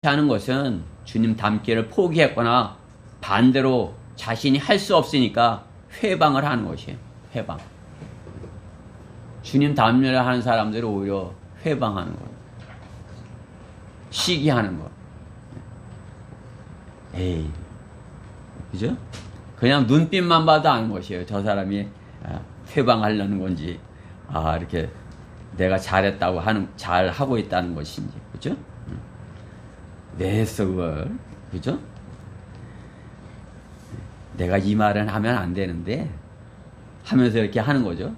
하는 것은 주님 닮기를 포기했거나 반대로 자신이 할 수 없으니까 회방을 하는 것이에요. 회방. 주님 닮기를 하는 사람들은 오히려 회방하는 것, 시기하는 것. 에이, 그죠? 그냥 눈빛만 봐도 아는 것이에요. 저 사람이 회방하려는 건지, 이렇게 내가 잘했다고 잘 하고 있다는 것인지, 그죠? 왜 했어 그걸, 그죠? 내가 이 말은 하면 안 되는데 하면서 이렇게 하는 거죠.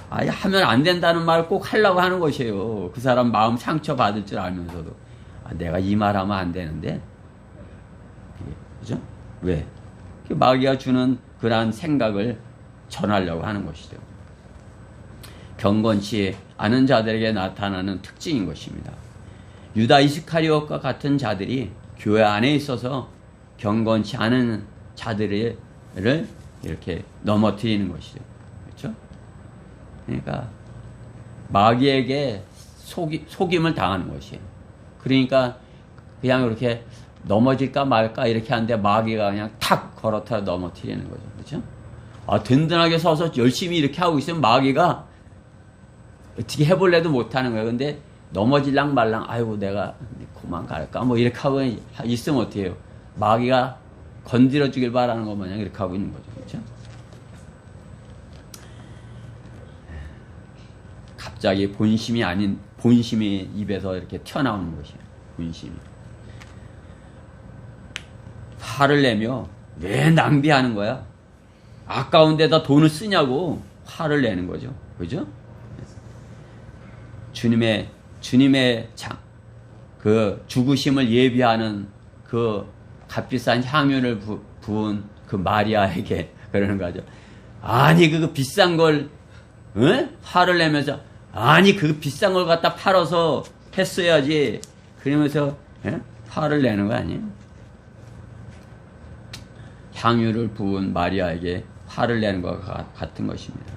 하면 안 된다는 말을 꼭 하려고 하는 것이에요. 그 사람 마음 상처 받을 줄 알면서도 내가 이 말 하면 안 되는데, 그죠? 왜? 마귀가 주는 그러한 생각을 전하려고 하는 것이죠. 경건치 않은 자들에게 나타나는 특징인 것입니다. 유다 이스카리ot과 같은 자들이 교회 안에 있어서 경건치 않은 자들을 이렇게 넘어뜨리는 것이죠. 그렇죠? 그러니까 마귀에게 속임을 당하는 것이에요. 그러니까 그냥 이렇게 넘어질까 말까 이렇게 하는데 마귀가 그냥 탁 걸어타 넘어뜨리는 거죠. 그렇죠? 든든하게 서서 열심히 이렇게 하고 있으면 마귀가 어떻게 해볼래도 못하는 거예요. 근데 넘어질랑 말랑, 아이고 내가 그만 갈까 뭐 이렇게 하고 있으면 어떻게 해요? 마귀가 건드려 주길 바라는 것 마냥 이렇게 하고 있는 거죠. 그렇죠? 갑자기 본심이 아닌 본심이 입에서 이렇게 튀어나오는 것이에요. 본심이. 화를 내며 왜 낭비하는 거야? 아까운데다 돈을 쓰냐고 화를 내는 거죠. 그죠? 주님의 그 죽으심을 예비하는 그 값비싼 향유를 부은 그 마리아에게 그러는 거죠. 아니 그 비싼 걸 화를 내면서 그 비싼 걸 갖다 팔아서 했어야지 그러면서 화를 내는 거 아니에요? 향유를 부은 마리아에게 화를 내는 것과 같은 것입니다.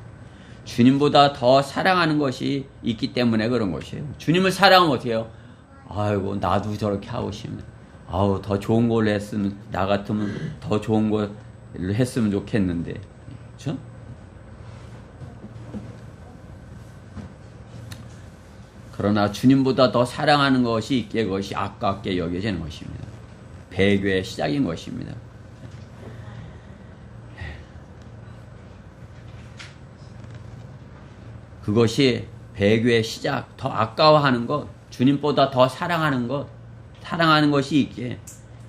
주님보다 더 사랑하는 것이 있기 때문에 그런 것이에요. 주님을 사랑하면 어떻게 해요? 아이고 나도 저렇게 하고 싶네. 더 좋은 걸 했으면, 나 같으면 더 좋은 걸 했으면 좋겠는데. 그렇죠? 그러나 주님보다 더 사랑하는 것이 있기에 그것이 아깝게 여겨지는 것입니다. 배교의 시작인 것입니다. 그것이 배교의 시작, 더 아까워하는 것, 주님보다 더 사랑하는 것, 사랑하는 것이 있기에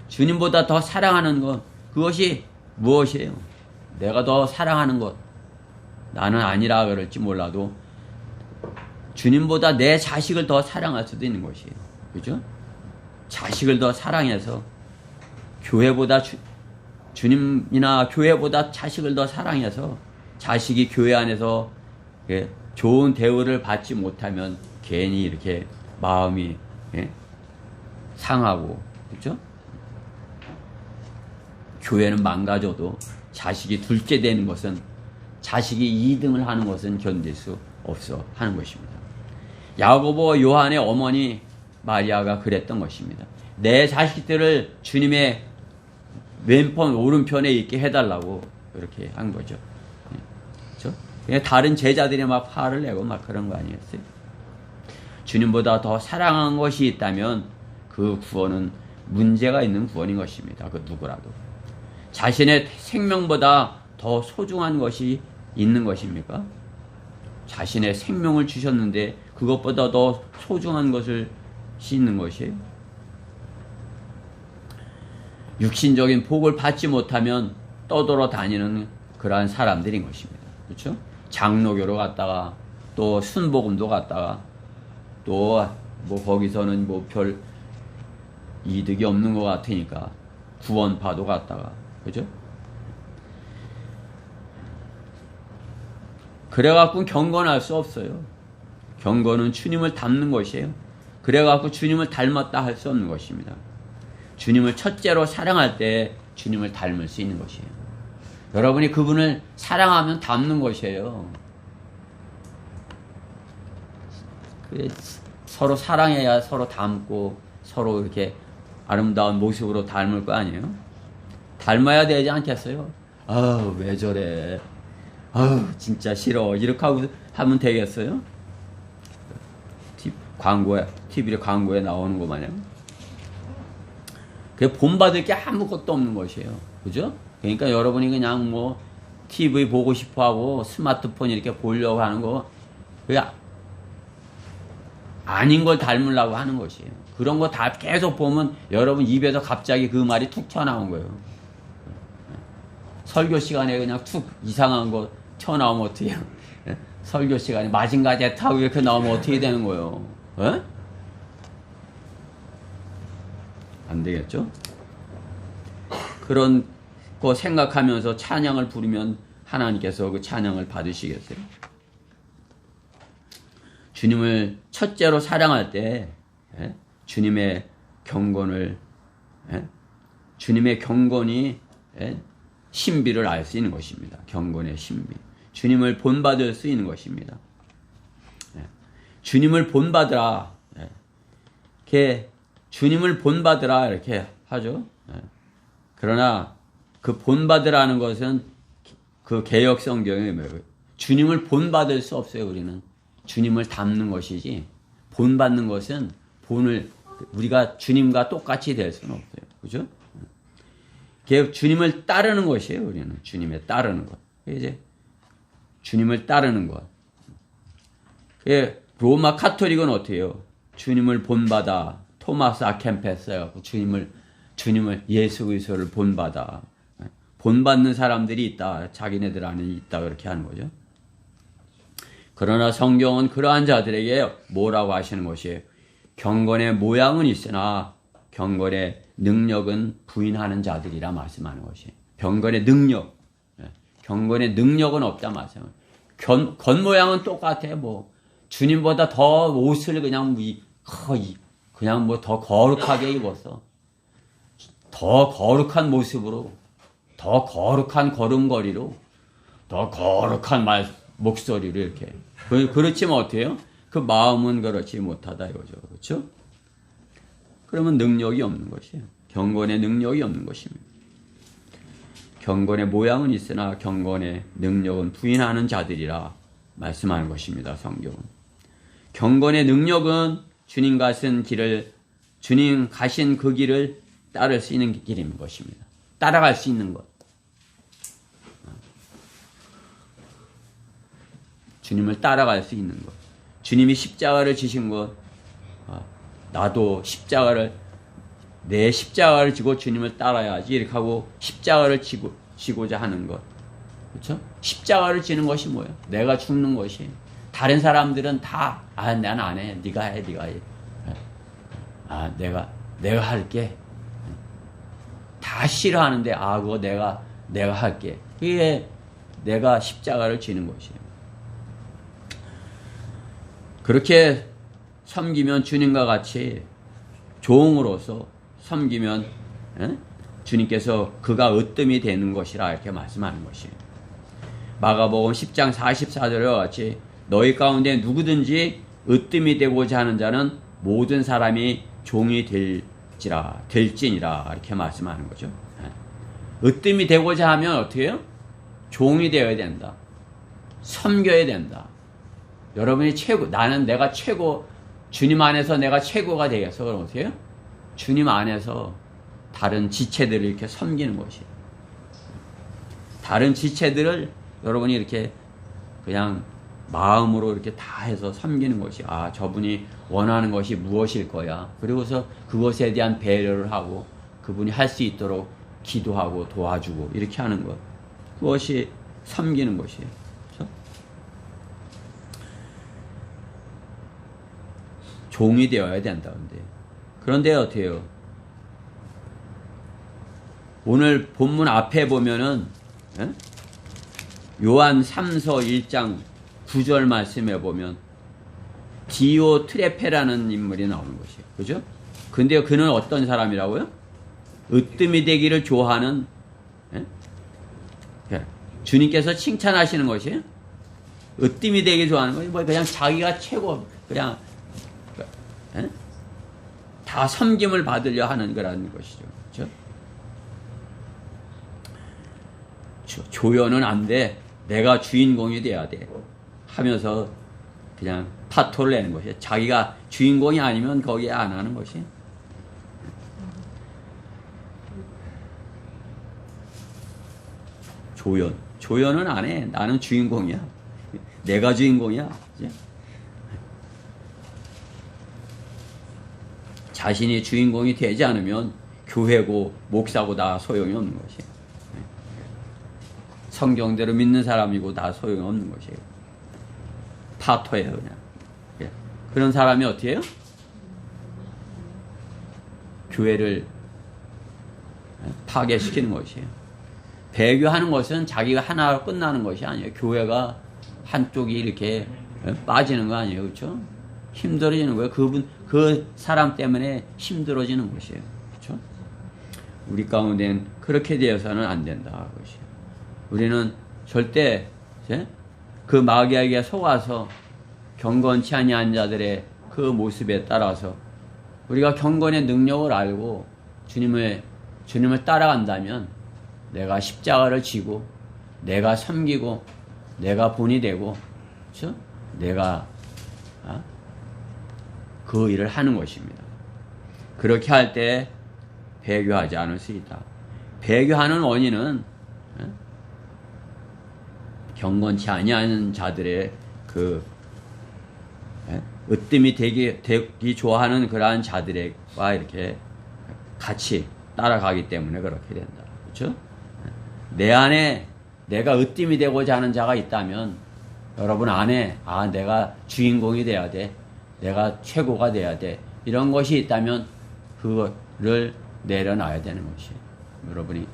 주님보다 더 사랑하는 것, 그것이 무엇이에요? 내가 더 사랑하는 것, 나는 아니라 그럴지 몰라도 주님보다 내 자식을 더 사랑할 수도 있는 것이에요. 그죠? 자식을 더 사랑해서 교회보다 주님이나 교회보다 자식을 더 사랑해서 자식이 교회 안에서 좋은 대우를 받지 못하면 괜히 이렇게 마음이 상하고, 그렇죠? 교회는 망가져도 자식이 둘째 되는 것은, 자식이 2등을 하는 것은 견딜 수 없어 하는 것입니다. 야고보 요한의 어머니 마리아가 그랬던 것입니다. 내 자식들을 주님의 왼편 오른편에 있게 해달라고 그렇게 한 거죠. 그렇죠? 다른 제자들이 막 화를 내고 막 그런 거 아니었어요? 주님보다 더 사랑한 것이 있다면 그 구원은 문제가 있는 구원인 것입니다. 그 누구라도. 자신의 생명보다 더 소중한 것이 있는 것입니까? 자신의 생명을 주셨는데 그것보다 더 소중한 것을 있는 것이에요? 육신적인 복을 받지 못하면 떠돌아 다니는 그러한 사람들인 것입니다. 그렇죠? 장로교로 갔다가 또 순복음도 갔다가 또 뭐 거기서는 뭐 별 이득이 없는 것 같으니까 구원파도 갔다가, 그죠? 그래갖고 경건할 수 없어요. 경건은 주님을 닮는 것이에요. 그래갖고 주님을 닮았다 할 수 없는 것입니다. 주님을 첫째로 사랑할 때 주님을 닮을 수 있는 것이에요. 여러분이 그분을 사랑하면 닮는 것이에요. 서로 사랑해야 서로 닮고 서로 이렇게 아름다운 모습으로 닮을 거 아니에요? 닮아야 되지 않겠어요? 아, 왜 저래? 아, 진짜 싫어. 이렇게 하고 하면 되겠어요? TV에 광고에 나오는 거 마냥. 그게 본받을 게 아무것도 없는 것이에요. 그죠? 그러니까 여러분이 그냥 뭐 TV 보고 싶어 하고 스마트폰 이렇게 보려고 하는 거, 그게 아닌 걸 닮으려고 하는 것이에요. 그런 거 다 계속 보면 여러분 입에서 갑자기 그 말이 툭 튀어나온 거예요. 설교 시간에 그냥 툭 이상한 거 튀어나오면 어떻게 해요? 설교 시간에 마징가 제트하고 이렇게 나오면 어떻게 되는 거예요? 에? 안 되겠죠? 그런 거 생각하면서 찬양을 부르면 하나님께서 그 찬양을 받으시겠어요? 주님을 첫째로 사랑할 때 주님의 경건을 주님의 경건이 신비를 알 수 있는 것입니다. 경건의 신비. 주님을 본받을 수 있는 것입니다. 주님을 본받으라. 이렇게 주님을 본받으라 이렇게 하죠. 그러나 그 본받으라는 것은 그 개역 성경에 주님을 본받을 수 없어요. 우리는 주님을 닮는 것이지 본받는 것은 우리가 주님과 똑같이 될 수는 없어요. 그죠? 주님을 따르는 것이에요. 우리는 주님에 따르는 것. 이제 주님을 따르는 것. 로마 카톨릭은 어떻게 해요? 주님을 본받아. 토마스 아켄페스 해갖고 주님을 예수 그리스도를 본받아. 본받는 사람들이 있다. 자기네들 안에 있다. 그렇게 하는 거죠. 그러나 성경은 그러한 자들에게 뭐라고 하시는 것이에요? 경건의 모양은 있으나 경건의 능력은 부인하는 자들이라 말씀하는 것이에요. 경건의 능력. 경건의 능력은 없다 말씀을. 겉모양은 똑같아. 뭐 주님보다 더 옷을 그냥 뭐 더 거룩하게 입었어. 더 거룩한 모습으로, 더 거룩한 걸음걸이로, 더 거룩한 목소리로 이렇게. 그렇지만 어때요? 그 마음은 그렇지 못하다 이거죠. 그렇죠? 그러면 능력이 없는 것이에요. 경건의 능력이 없는 것입니다. 경건의 모양은 있으나 경건의 능력은 부인하는 자들이라 말씀하는 것입니다. 성경은. 경건의 능력은 주님 가신 그 길을 따를 수 있는 길인 것입니다. 따라갈 수 있는 것. 주님을 따라갈 수 있는 것. 주님이 십자가를 지신 것. 나도 내 십자가를 지고 주님을 따라야지. 이렇게 하고 십자가를 지고자 하는 것. 그렇죠? 십자가를 지는 것이 뭐예요? 내가 죽는 것이. 다른 사람들은 다, 난 안 해. 네가 해. 내가 할게. 다 싫어하는데, 그거 내가 할게. 그게 내가 십자가를 지는 것이에요. 그렇게 섬기면 주님과 같이 종으로서 섬기면 주님께서 그가 으뜸이 되는 것이라 이렇게 말씀하는 것이에요. 마가복음 10장 44절과 같이 너희 가운데 누구든지 으뜸이 되고자 하는 자는 모든 사람이 종이 될지니라 이렇게 말씀하는 거죠. 으뜸이 되고자 하면 어떻게 해요? 종이 되어야 된다. 섬겨야 된다. 여러분이 내가 최고, 주님 안에서 내가 최고가 되겠어. 그럼 어떻게 해요? 주님 안에서 다른 지체들을 이렇게 섬기는 것이에요. 다른 지체들을 여러분이 이렇게 그냥 마음으로 이렇게 다 해서 섬기는 것이, 저분이 원하는 것이 무엇일 거야. 그리고서 그것에 대한 배려를 하고 그분이 할 수 있도록 기도하고 도와주고 이렇게 하는 것. 그것이 섬기는 것이에요. 그렇죠? 종이 되어야 된다. 그런데 어떻게 해요? 오늘 본문 앞에 보면은 요한 3서 1장 9절 말씀에 보면 디오트레페라는 인물이 나오는 것이에요. 그죠? 근데 그는 어떤 사람이라고요? 으뜸이 되기를 좋아하는, 주님께서 칭찬하시는 것이에요. 으뜸이 되기 좋아하는 거예요. 그냥 자기가 최고, 그냥 에? 다 섬김을 받으려 하는 거라는 것이죠. 그렇죠? 조연은 안 돼. 내가 주인공이 돼야 돼. 하면서 그냥 파토를 내는 것이에요. 자기가 주인공이 아니면 거기에 안 하는 것이. 조연은 안 해. 나는 주인공이야. 내가 주인공이야. 그치? 자신이 주인공이 되지 않으면 교회고 목사고 다 소용이 없는 것이에요. 성경대로 믿는 사람이고 다 소용이 없는 것이에요. 파토예요, 그냥. 그런 사람이 어떻게 해요? 교회를 파괴시키는 것이에요. 배교하는 것은 자기가 하나로 끝나는 것이 아니에요. 교회가 한쪽이 이렇게 빠지는 거 아니에요. 그렇죠? 힘들어지는 거예요. 그 사람 때문에 힘들어지는 것이에요. 그렇죠? 우리 가운데는 그렇게 되어서는 안 된다. 그것이에요. 우리는 절대 그 마귀에게 속아서 경건치 아니한 자들의 그 모습에 따라서 우리가 경건의 능력을 알고 주님을 따라간다면 내가 십자가를 지고 내가 섬기고 내가 본이 되고 그렇죠? 내가 그 일을 하는 것입니다. 그렇게 할 때 배교하지 않을 수 있다. 배교하는 원인은 경건치 아니한 자들의 그 으뜸이 되기 좋아하는 그러한 자들과 이렇게 같이 따라가기 때문에 그렇게 된다. 그렇죠? 내 안에 내가 으뜸이 되고자 하는 자가 있다면 여러분 안에 내가 주인공이 돼야 돼. 내가 최고가 돼야 돼. 이런 것이 있다면 그거를 내려놔야 되는 것이에요. 여러분이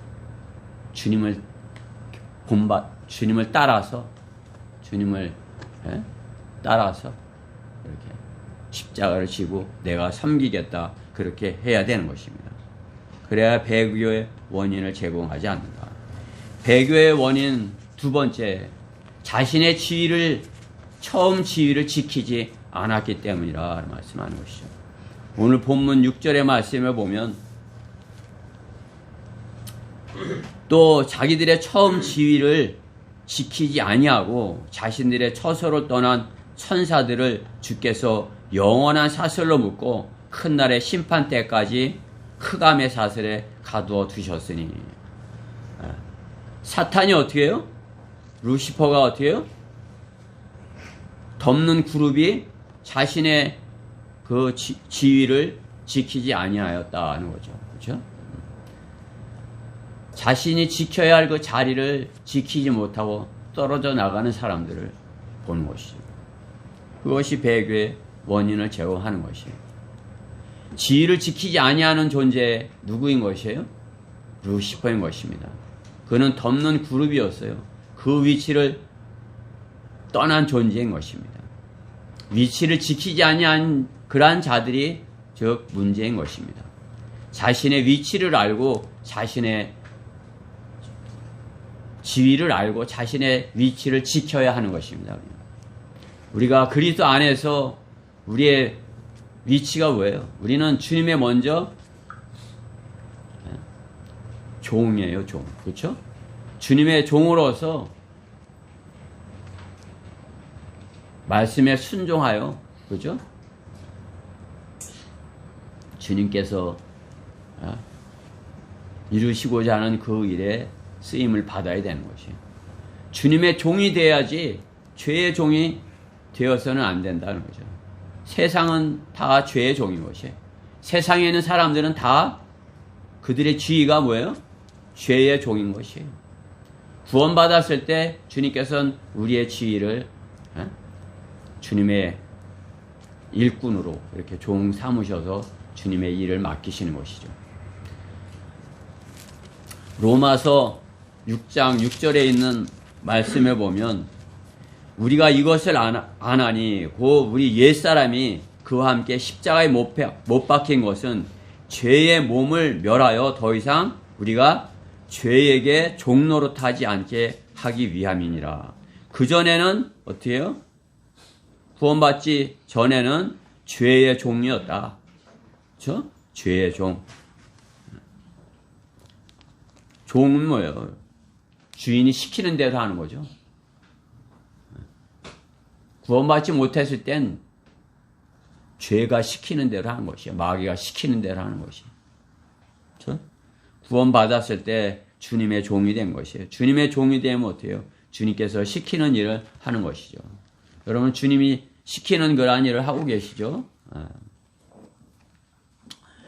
주님을 따라서 이렇게 십자가를 지고 내가 섬기겠다. 그렇게 해야 되는 것입니다. 그래야 배교의 원인을 제공하지 않는다. 배교의 원인 두 번째, 자신의 처음 지위를 지키지 않았기 때문이라 말씀하는 것이죠. 오늘 본문 6절의 말씀에 보면 또 자기들의 처음 지위를 지키지 아니하고 자신들의 처소로 떠난 천사들을 주께서 영원한 사슬로 묶고 큰 날의 심판 때까지 흑암의 사슬에 가두어 두셨으니. 사탄이 어떻게 해요? 루시퍼가 어떻게 해요? 덮는 그룹이 자신의 그 지위를 지키지 아니하였다는 거죠. 그렇죠? 자신이 지켜야 할 그 자리를 지키지 못하고 떨어져 나가는 사람들을 보는 것이죠. 그것이 배교의 원인을 제공하는 것이에요. 지위를 지키지 아니하는 존재 누구인 것이에요? 루시퍼인 것입니다. 그는 덮는 그룹이었어요. 그 위치를 떠난 존재인 것입니다. 위치를 지키지 아니한 그러한 자들이 즉 문제인 것입니다. 자신의 위치를 알고 자신의 지위를 알고 자신의 위치를 지켜야 하는 것입니다. 우리가 그리스도 안에서 우리의 위치가 뭐예요? 우리는 주님의 먼저 종이에요, 종. 그렇죠? 주님의 종으로서 말씀에 순종하여, 그렇죠? 주님께서 이루시고자 하는 그 일에 쓰임을 받아야 되는 것이에요. 주님의 종이 돼야지 죄의 종이 되어서는 안 된다는 거죠. 세상은 다 죄의 종인 것이에요. 세상에 있는 사람들은 다 그들의 지위가 뭐예요? 죄의 종인 것이에요. 구원받았을 때 주님께서는 우리의 지위를 주님의 일꾼으로 이렇게 종 삼으셔서 주님의 일을 맡기시는 것이죠. 로마서 6장 6절에 있는 말씀에 보면 우리가 이것을 아나니 곧 우리 옛사람이 그와 함께 십자가에 못 박힌 것은 죄의 몸을 멸하여 더 이상 우리가 죄에게 종노릇하지 않게 하기 위함이니라. 그전에는 어떻게 해요? 구원받지 전에는 죄의 종이었다. 그렇죠? 죄의 종. 종은 뭐예요? 주인이 시키는 대로 하는 거죠. 구원받지 못했을 땐 죄가 시키는 대로 하는 것이에요. 마귀가 시키는 대로 하는 것이에요. 그렇죠? 구원받았을 때 주님의 종이 된 것이에요. 주님의 종이 되면 어때요? 주님께서 시키는 일을 하는 것이죠. 여러분, 주님이 시키는 그러한 일을 하고 계시죠?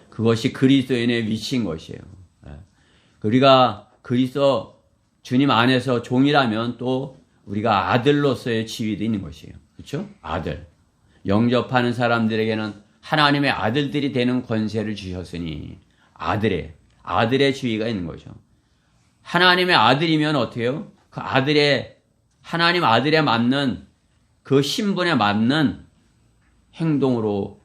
그것이 그리스도인의 위치인 것이에요. 우리가 그리스도 주님 안에서 종이라면 또 우리가 아들로서의 지위도 있는 것이에요. 그렇죠? 아들. 영접하는 사람들에게는 하나님의 아들들이 되는 권세를 주셨으니 아들의 지위가 있는 거죠. 하나님의 아들이면 어떻게 해요? 그 하나님 아들에 맞는 그 신분에 맞는 행동으로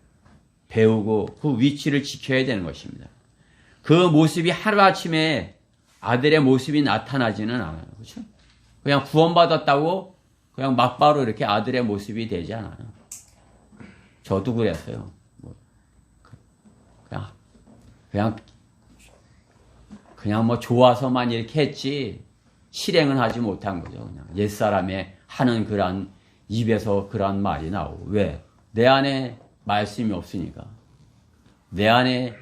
배우고 그 위치를 지켜야 되는 것입니다. 그 모습이 하루아침에 아들의 모습이 나타나지는 않아요. 그렇죠? 그냥 구원받았다고 그냥 막바로 이렇게 아들의 모습이 되지 않아요. 저도 그랬어요. 그냥 뭐 좋아서만 이렇게 했지 실행은 하지 못한 거죠. 그냥 옛사람의 하는 그런 입에서 그런 말이 나오고. 왜? 내 안에 말씀이 없으니까. 내 안에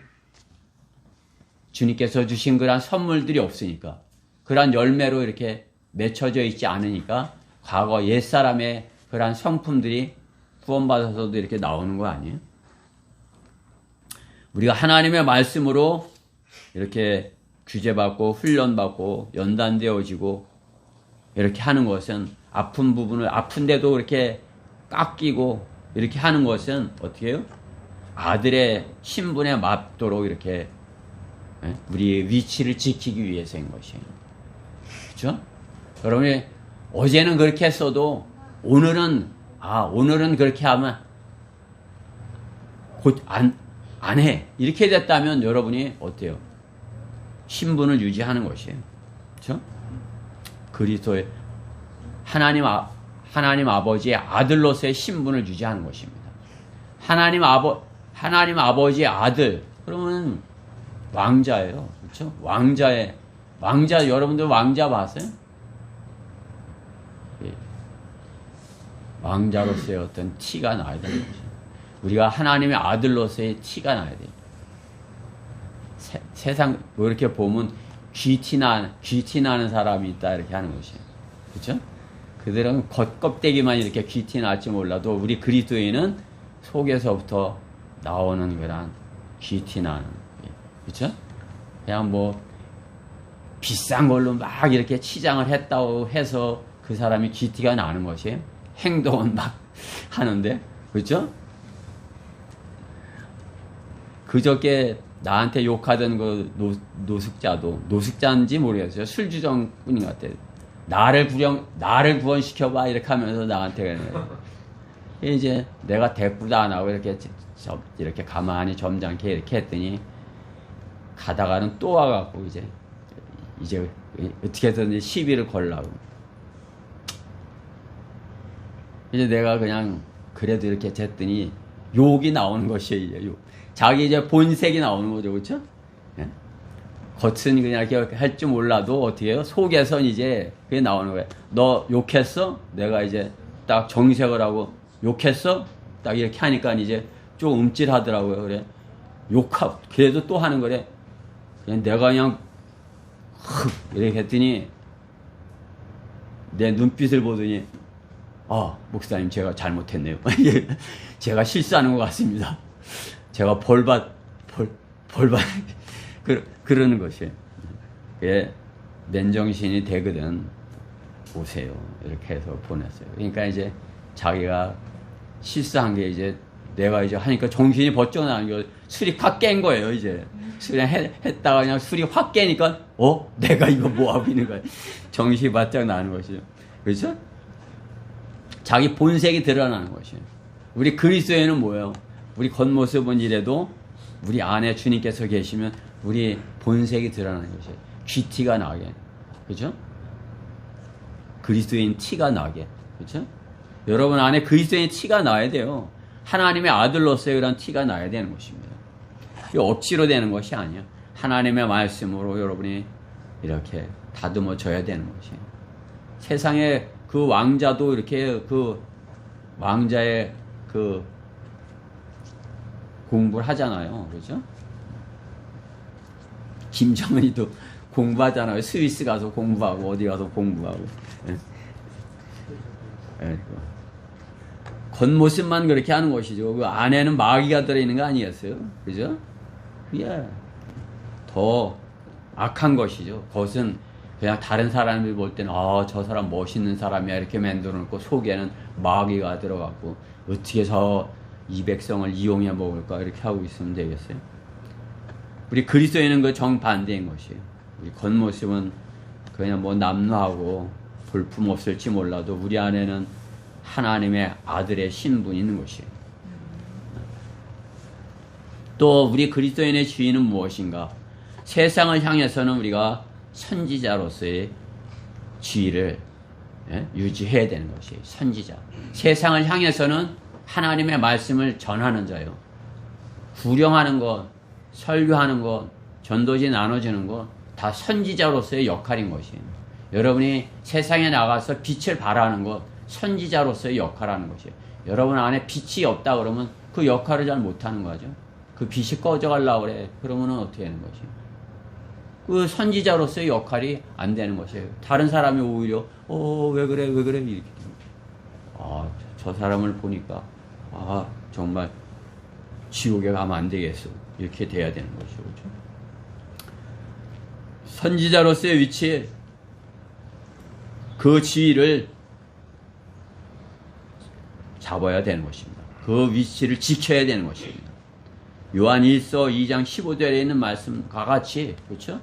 주님께서 주신 그런 선물들이 없으니까. 그런 열매로 이렇게 맺혀져 있지 않으니까 과거 옛사람의 그런 성품들이 구원받아서도 이렇게 나오는 거 아니에요? 우리가 하나님의 말씀으로 이렇게 규제받고 훈련받고 연단되어지고 이렇게 하는 것은 아픈 부분을 아픈데도 이렇게 깎이고 이렇게 하는 것은 어떻게 해요? 아들의 신분에 맞도록 이렇게 우리의 위치를 지키기 위해서인 것이에요. 그렇죠? 여러분이 어제는 그렇게 했어도 오늘은 그렇게 하면 곧 안 해. 이렇게 됐다면 여러분이 어때요? 신분을 유지하는 것이에요. 그렇죠? 그리스도의 하나님 아버지의 아들로서의 신분을 유지하는 것입니다. 하나님 아버지의 아들. 그러면 왕자예요. 그렇죠? 왕자 여러분들 왕자 봤어요? 예. 왕자로서의 어떤 티가 나야 되는 거죠. 우리가 하나님의 아들로서의 티가 나야 돼요. 세상 뭐 이렇게 보면 귀티나는 사람이 있다 이렇게 하는 것이에요. 그렇죠? 그들은 겉껍데기만 이렇게 귀티날지 몰라도 우리 그리스도인은 속에서부터 나오는 그런 귀티나는, 그렇죠? 그냥 뭐 비싼 걸로 막 이렇게 치장을 했다고 해서 그 사람이 귀티가 나는 것이에요. 행동은 막 하는데, 그렇죠? 그저께 나한테 욕하던 그 노숙자인지 모르겠어요. 술주정꾼인 것 같아요. 나를 구원시켜봐 이렇게 하면서 나한테 이제 내가 대꾸도 안 하고 이렇게 가만히 점잖게 이렇게 했더니 가다가는 또 와갖고 이제 어떻게든 시비를 걸라고. 이제 내가 그냥 그래도 이렇게 됐더니 욕이 나오는 것이에요. 이제 욕. 자기 이제 본색이 나오는 거죠, 그렇죠? 예? 겉은 그냥 이렇게 할 줄 몰라도 어떻게 해요? 속에선 이제 그게 나오는 거예요. 너 욕했어? 내가 이제 딱 정색을 하고 욕했어? 딱 이렇게 하니까 이제 좀 움찔하더라고요. 그래. 그래도 또 하는 거래. 그냥 내가 그냥 이렇게 했더니 내 눈빛을 보더니 목사님 제가 잘못했네요. 제가 실수하는 것 같습니다. 제가 그러는 것이에요. 예, 맨정신이 되거든 오세요. 이렇게 해서 보냈어요. 그러니까 이제 자기가 실수한 게 이제 내가 이제 하니까 정신이 번쩍 나는 거, 술이 확 깬 거예요, 이제. 그냥 했다가 그냥 술이 확 깨니까, 내가 이거 뭐하고 있는 거야. 정신이 바짝 나는 것이죠. 그렇죠? 자기 본색이 드러나는 것이에요. 우리 그리스도인은 뭐예요? 우리 겉모습은 이래도 우리 안에 주님께서 계시면 우리 본색이 드러나는 것이에요. 귀티가 나게. 그죠? 그리스도인 티가 나게. 그죠? 여러분 안에 그리스도인 티가 나야 돼요. 하나님의 아들로서의 그런 티가 나야 되는 것입니다. 이게 억지로 되는 것이 아니야. 하나님의 말씀으로 여러분이 이렇게 다듬어져야 되는 것이에요. 세상에 그 왕자도 이렇게 그 왕자의 그 공부를 하잖아요. 그렇죠? 김정은이도 공부하잖아요. 스위스 가서 공부하고 어디 가서 공부하고. 겉모습만 그렇게 하는 것이죠. 그 안에는 마귀가 들어있는 거 아니었어요? 그죠? 예. 더 악한 것이죠. 그것은 그냥 다른 사람이 볼 때는 저 사람 멋있는 사람이야 이렇게 만들어 놓고 속에는 마귀가 들어갔고 어떻게 이 백성을 이용해 먹을까 이렇게 하고 있으면 되겠어요? 우리 그리스도인은 그 정반대인 것이에요. 우리 겉모습은 그냥 뭐 남루하고 볼품 없을지 몰라도 우리 안에는 하나님의 아들의 신분이 있는 것이에요. 또 우리 그리스도인의 지위는 무엇인가? 세상을 향해서는 우리가 선지자로서의 지위를 유지해야 되는 것이에요. 선지자. 세상을 향해서는 하나님의 말씀을 전하는 자요. 구령하는 것, 설교하는 것, 전도지 나눠주는 것, 다 선지자로서의 역할인 것이에요. 여러분이 세상에 나가서 빛을 발하는 것, 선지자로서의 역할하는 것이에요. 여러분 안에 빛이 없다 그러면 그 역할을 잘 못하는 거죠. 그 빛이 꺼져가려고 그래. 그러면 어떻게 하는 것이에요? 그 선지자로서의 역할이 안 되는 것이에요. 다른 사람이 오히려 왜 그래 이렇게. 저 사람을 보니까 정말 지옥에 가면 안 되겠어. 이렇게 돼야 되는 것이죠. 그렇죠? 선지자로서의 위치, 그 지위를 잡아야 되는 것입니다. 그 위치를 지켜야 되는 것입니다. 요한 1서 2장 15절에 있는 말씀과 같이, 그렇죠?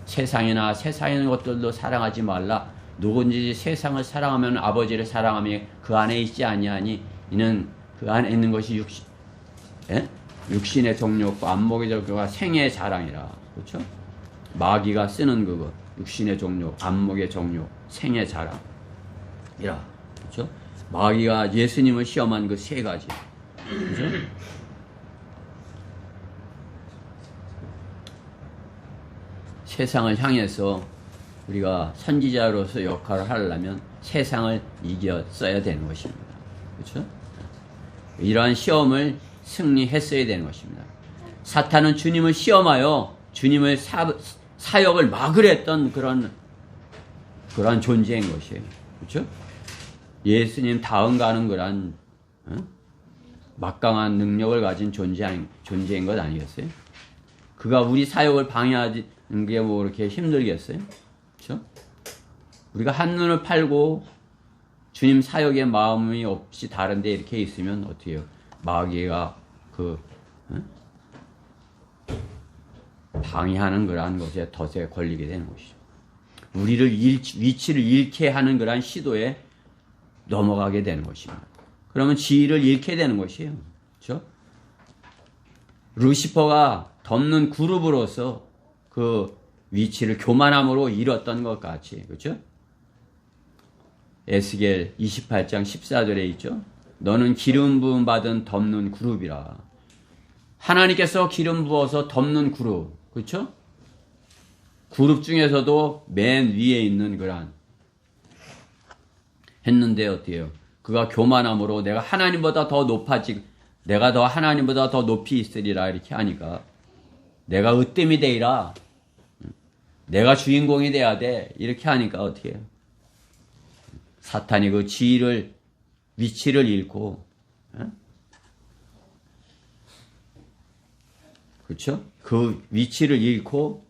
세상이나 세상에 있는 것들도 사랑하지 말라. 누군지 세상을 사랑하면 아버지를 사랑하며 그 안에 있지 아니하니 이는 그 안에 있는 것이 육신의 정욕과 안목의 정욕과 생의 자랑이라. 그렇죠? 마귀가 쓰는 그거, 육신의 정욕, 안목의 정욕, 생의 자랑이라. 그렇죠? 마귀가 예수님을 시험한 그 세 가지. 그렇죠? 세상을 향해서 우리가 선지자로서 역할을 하려면 세상을 이겼어야 되는 것입니다. 그렇죠? 이러한 시험을 승리했어야 되는 것입니다. 사탄은 주님을 시험하여 주님을 사역을 막으려 했던 그런 존재인 것이에요. 그렇죠? 예수님 다음 가는 그런 막강한 능력을 가진 존재인 것 아니겠어요? 그가 우리 사역을 방해하는 게 뭐 그렇게 힘들겠어요? 그렇죠? 우리가 한눈을 팔고 주님 사역의 마음이 없이 다른데 이렇게 있으면 어떻게 해요? 마귀가 방해하는 그러한 것에 덫에 걸리게 되는 것이죠. 우리를 위치를 잃게 하는 그러한 시도에 넘어가게 되는 것입니다. 그러면 지위를 잃게 되는 것이에요. 그렇죠? 루시퍼가 덮는 그룹으로서 그 위치를 교만함으로 잃었던 것 같이, 그렇죠? 에스겔 28장 14절에 있죠. 너는 기름 부음 받은 덮는 그룹이라. 하나님께서 기름 부어서 덮는 그룹, 그렇죠? 그룹 중에서도 맨 위에 있는 그런 했는데 어때요? 그가 교만함으로 내가 하나님보다 더 높이 있으리라 이렇게 하니까 내가 으뜸이 되리라. 내가 주인공이 돼야 돼. 이렇게 하니까 어떻게 해요? 사탄이 그 위치를 잃고, 그렇죠? 그 위치를 잃고,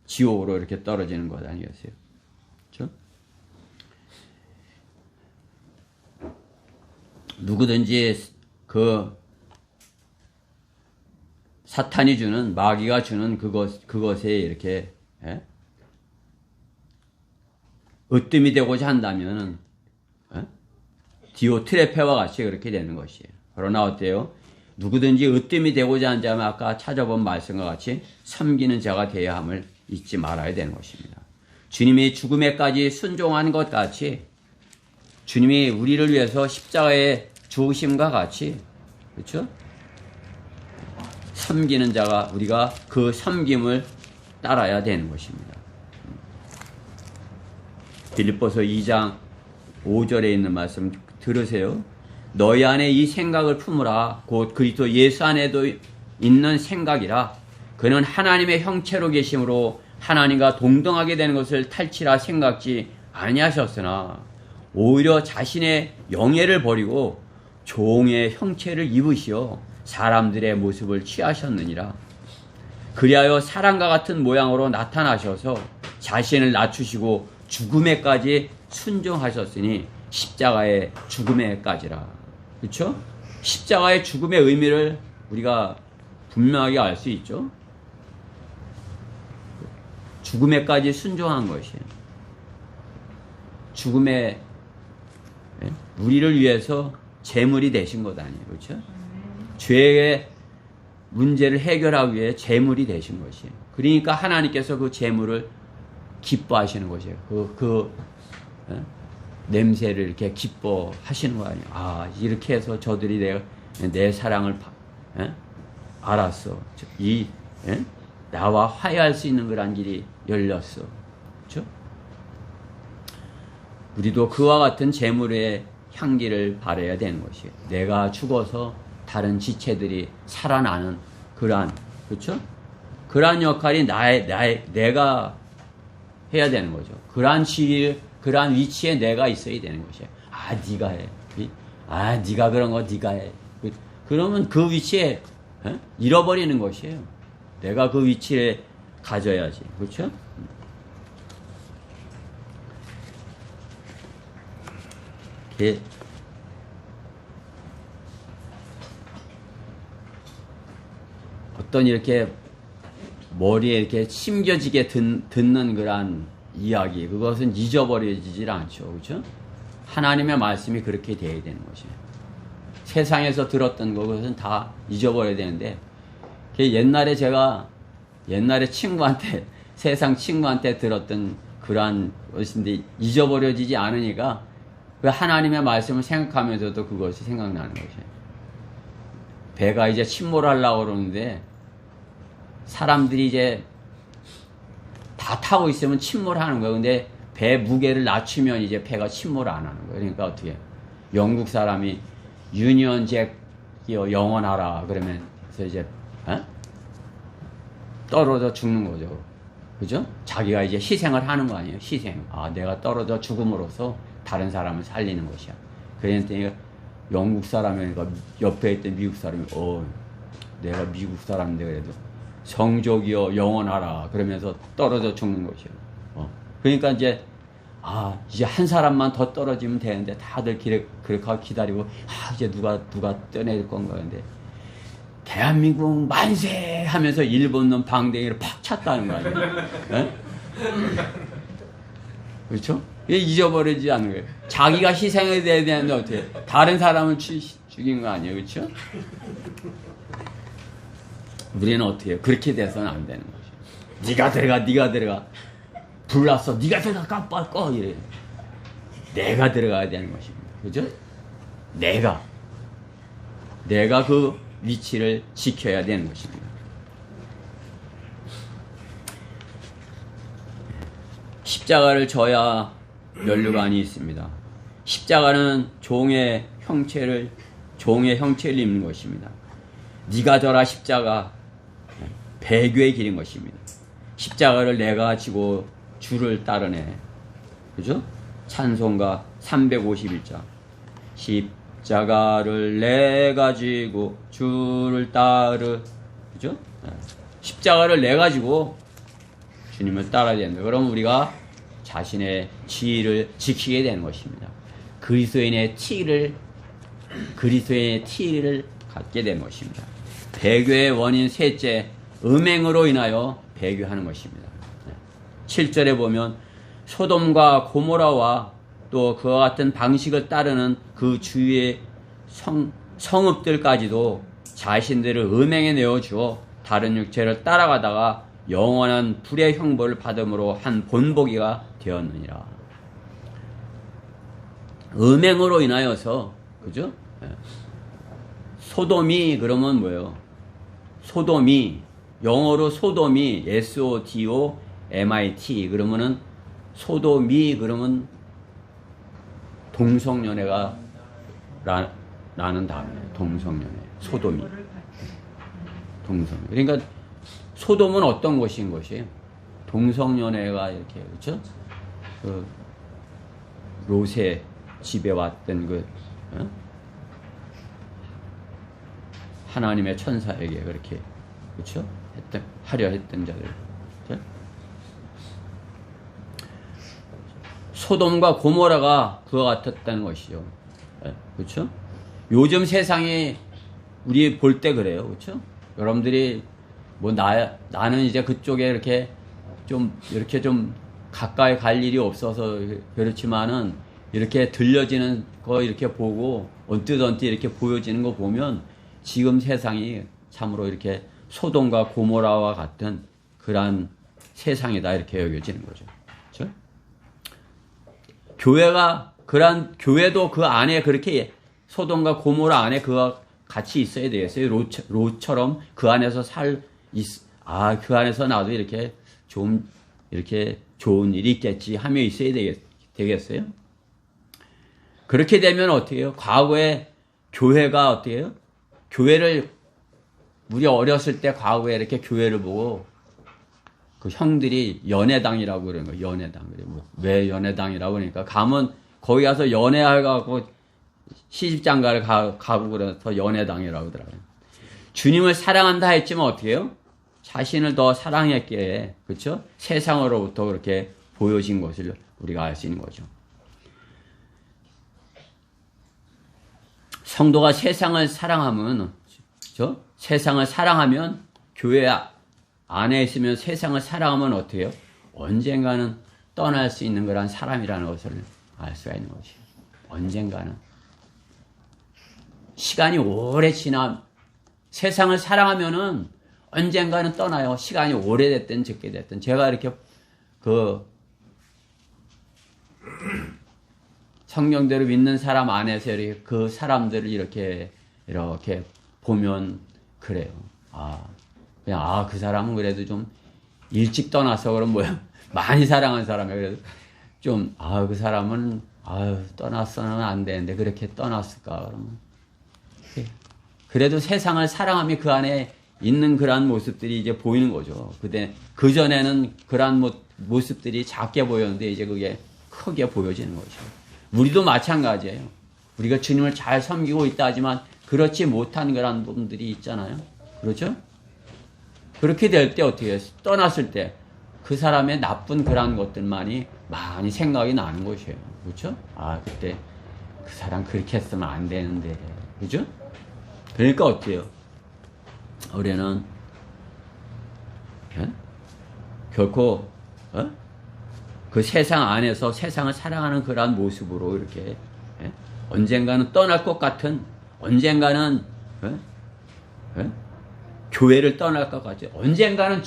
지옥으로 이렇게 떨어지는 것 아니겠어요? 그렇죠? 누구든지 사탄이 주는, 마귀가 주는 그것에 이렇게, 으뜸이 되고자 한다면, 디오트레페와 같이 그렇게 되는 것이에요. 그러나 어때요? 누구든지 으뜸이 되고자 한다면 아까 찾아본 말씀과 같이 섬기는 자가 되어야 함을 잊지 말아야 되는 것입니다. 주님이 죽음에까지 순종한 것 같이 주님이 우리를 위해서 십자가에 죽으심과 같이, 그렇죠? 섬기는 자가 우리가 그 섬김을 따라야 되는 것입니다. 빌립보서 2장 5절에 있는 말씀 들으세요. 너희 안에 이 생각을 품으라. 곧 그리스도 예수 안에도 있는 생각이라. 그는 하나님의 형체로 계심으로 하나님과 동등하게 되는 것을 탈취라 생각지 아니하셨으나 오히려 자신의 영예를 버리고 종의 형체를 입으시어 사람들의 모습을 취하셨느니라. 그리하여 사람과 같은 모양으로 나타나셔서 자신을 낮추시고 죽음에까지 순종하셨으니 십자가의 죽음에까지라. 그렇죠? 십자가의 죽음의 의미를 우리가 분명하게 알 수 있죠. 죽음에까지 순종한 것이에요. 죽음에 우리를 위해서 제물이 되신 것 아니에요. 그렇죠? 죄의 문제를 해결하기 위해 제물이 되신 것이에요. 그러니까 하나님께서 그 제물을 기뻐하시는 것이에요. 냄새를 이렇게 기뻐하시는 거 아니에요. 아, 이렇게 해서 저들이 내 사랑을 알았어. 나와 화해할 수 있는 그런 길이 열렸어. 그렇죠? 우리도 그와 같은 제물의 향기를 바라야 되는 것이에요. 내가 죽어서 다른 지체들이 살아나는 그러한, 그렇죠? 그러한 역할이 내가 해야 되는 거죠. 그러한 위치에 내가 있어야 되는 것이에요. 아, 네가 해. 아, 네가 그런 거 네가 해. 그러면 그 위치에 잃어버리는 것이에요. 내가 그 위치에 가져야지. 그렇죠? 어떤 이렇게 머리에 이렇게 심겨지게 듣는 그런 이야기, 그것은 잊어버려지질 않죠. 그렇죠? 하나님의 말씀이 그렇게 돼야 되는 것이에요. 세상에서 들었던 것은 다 잊어버려야 되는데, 옛날에 제가 친구한테, 세상 친구한테 들었던 그러한 것인데 잊어버려지지 않으니까 그 하나님의 말씀을 생각하면서도 그것이 생각나는 것이에요. 배가 이제 침몰하려고 그러는데 사람들이 이제 다 타고 있으면 침몰하는 거예요. 근데 배 무게를 낮추면 이제 배가 침몰 안 하는 거예요. 그러니까 어떻게 해요? 영국 사람이 유니언 잭이요 영원하라 그러면서 이제 떨어져 죽는 거죠. 그죠? 자기가 이제 희생을 하는 거 아니에요. 희생. 아, 내가 떨어져 죽음으로써 다른 사람을 살리는 것이야. 그랬더니 영국 사람이니까 옆에 있던 미국 사람이 내가 미국 사람인데 그래도 성족이여 영원하라 그러면서 떨어져 죽는 것이요. 그러니까 이제 한 사람만 더 떨어지면 되는데 다들 그렇게 기다리고 이제 누가 떠내릴 건가 근데 대한민국 만세 하면서 일본 놈 방댕이를 팍 찼다는 거 아니에요? 그렇죠? 잊어버리지 않는 거예요. 자기가 희생해야 되는데 어떻게 다른 사람을 죽인 거 아니에요? 그렇죠? 우리는 어떻게 해요? 그렇게 돼서는 안 되는 거죠. 네가 들어가. 불났어. 네가 들어가 깜빡 꺼 이래. 내가 들어가야 되는 것입니다. 그죠? 내가 그 위치를 지켜야 되는 것입니다. 십자가를 져야 면류관이 있습니다. 십자가는 종의 형체를 입는 것입니다. 네가 져라 십자가 배교의 길인 것입니다. 십자가를 내가 지고 주를 따르네. 그죠? 찬송가 351장. 십자가를 내가 지고 주를 그죠? 십자가를 내가 지고 주님을 따라야 된다. 그럼 우리가 자신의 지위를 지키게 되는 것입니다. 그리스도인의 티를 갖게 되는 것입니다. 배교의 원인 셋째, 음행으로 인하여 배교하는 것입니다. 7절에 보면 소돔과 고모라와 또 그와 같은 방식을 따르는 그 주위의 성읍들까지도 자신들을 음행에 내어주어 다른 육체를 따라가다가 영원한 불의 형벌을 받음으로 한 본보기가 되었느니라. 음행으로 인하여서, 그죠? 예. 소돔이 그러면 뭐예요? 소돔이, 영어로 소돔이 SODOMIT 그러면은 소돔이 그러면 동성연애가 라는 단어예요. 동성연애. 소돔이. 동성연애. 그러니까 소돔은 어떤 곳인 것이에요? 동성연애가 이렇게, 그렇죠? 그 롯의 집에 왔던 그 하나님의 천사에게 그렇게, 그렇죠? 하려 했던 자들. 그렇죠? 소돔과 고모라가 그와 같았다는 것이죠. 그렇죠? 요즘 세상이 우리 볼 때 그래요. 그렇죠? 여러분들이 뭐 나는 이제 그쪽에 이렇게 좀 가까이 갈 일이 없어서 그렇지만은 이렇게 들려지는 거 이렇게 보고 언뜻 이렇게 보여지는 거 보면 지금 세상이 참으로 이렇게 소돔과 고모라와 같은 그러한 세상이다 이렇게 여겨지는 거죠. 그렇죠? 교회도 그 안에 그렇게 소돔과 고모라 안에 그와 같이 있어야 되겠어요. 롯처럼 그 안에서 그 안에서 나도 이렇게 좋은 일이 있겠지 하며 있어야 되겠어요? 그렇게 되면 어떻게 해요? 과거에 교회가 어떻게 해요? 우리 어렸을 때 과거에 이렇게 교회를 보고 그 형들이 연애당이라고 그러는 거예요. 연애당. 왜 연애당이라고 그러니까 가면 거기 가서 연애하고 시집장가를 가고 그래서 연애당이라고 하더라고요. 주님을 사랑한다 했지만 어떻게 해요? 자신을 더 사랑했기에, 그렇죠? 세상으로부터 그렇게 보여진 것을 우리가 알 수 있는 거죠. 성도가 세상을 사랑하면, 그렇죠? 세상을 사랑하면, 교회 안에 있으면 세상을 사랑하면 어떻게 해요? 언젠가는 떠날 수 있는 그런 사람이라는 것을 알 수가 있는 것이에요. 언젠가는. 시간이 오래 세상을 사랑하면은 언젠가는 떠나요. 시간이 오래됐든 적게 됐든. 제가 이렇게 성경대로 믿는 사람 안에서 이렇게 그 사람들을 이렇게 보면 그래요. 그 사람은 그래도 좀 일찍 떠나서 그럼 뭐야. 많이 사랑한 사람이에요. 그래도 좀, 그 사람은, 떠났어는 안 되는데 그렇게 떠났을까, 그러면. 그래도 세상을 사랑하며 그 안에 있는 그러한 모습들이 이제 보이는 거죠. 그전에는 그러한 모습들이 작게 보였는데 이제 그게 크게 보여지는 거죠. 우리도 마찬가지예요. 우리가 주님을 잘 섬기고 있다 하지만 그렇지 못한 그러한 분들이 있잖아요. 그렇죠? 그렇게 될 때 어떻게 해요? 떠났을 때 그 사람의 나쁜 그러한 것들만이 많이 생각이 나는 것이에요. 그렇죠? 그때 그 사람 그렇게 했으면 안 되는데. 그렇죠? 그러니까 어때요? 우리는 결코 그 세상 안에서 세상을 사랑하는 그러한 모습으로 이렇게 언젠가는 떠날 것 같은 언젠가는 교회를 떠날 것 같죠. 언젠가는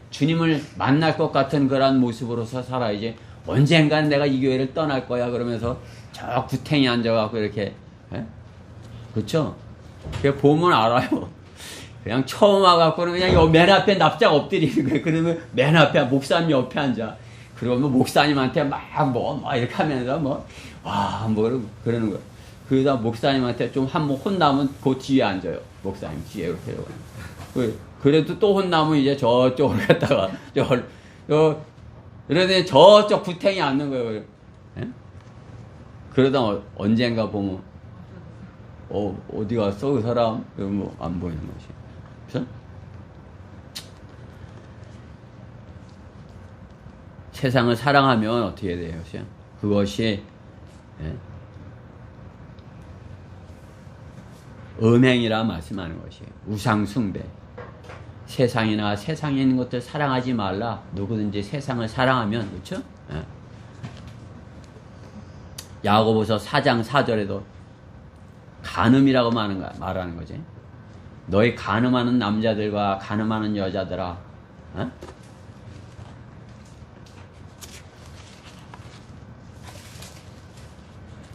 주님을 만날 것 같은 그러한 모습으로서 살아야지. 언젠가는 내가 이 교회를 떠날 거야 그러면서 저 구탱이 앉아갖고 이렇게 그렇죠? 그게 보면 알아요. 그냥 처음 와갖고는 그냥 맨 앞에 납작 엎드리는 거예요. 그러면 맨 앞에 목사님 옆에 앉아. 그러면 목사님한테 막 이렇게 하면서 그러는 거예요. 그러다 목사님한테 좀 한번 혼나면 그 뒤에 앉아요. 목사님 뒤에 이렇게. 그래도 또 혼나면 이제 저쪽으로 갔다가 그러더니 저쪽 구탱이 앉는 거예요. 그러다 언젠가 보면 어디 갔어 그 사람? 안 보이는 것이. 그렇죠? 세상을 사랑하면 어떻게 돼요? 그것이 음행이라 말씀하는 것이에요. 우상숭배. 세상이나 세상에 있는 것들 사랑하지 말라. 누구든지 세상을 사랑하면, 그렇죠? 야고보서 4장 4절에도 간음이라고 말하는 거지. 너희 간음하는 남자들과 간음하는 여자들아,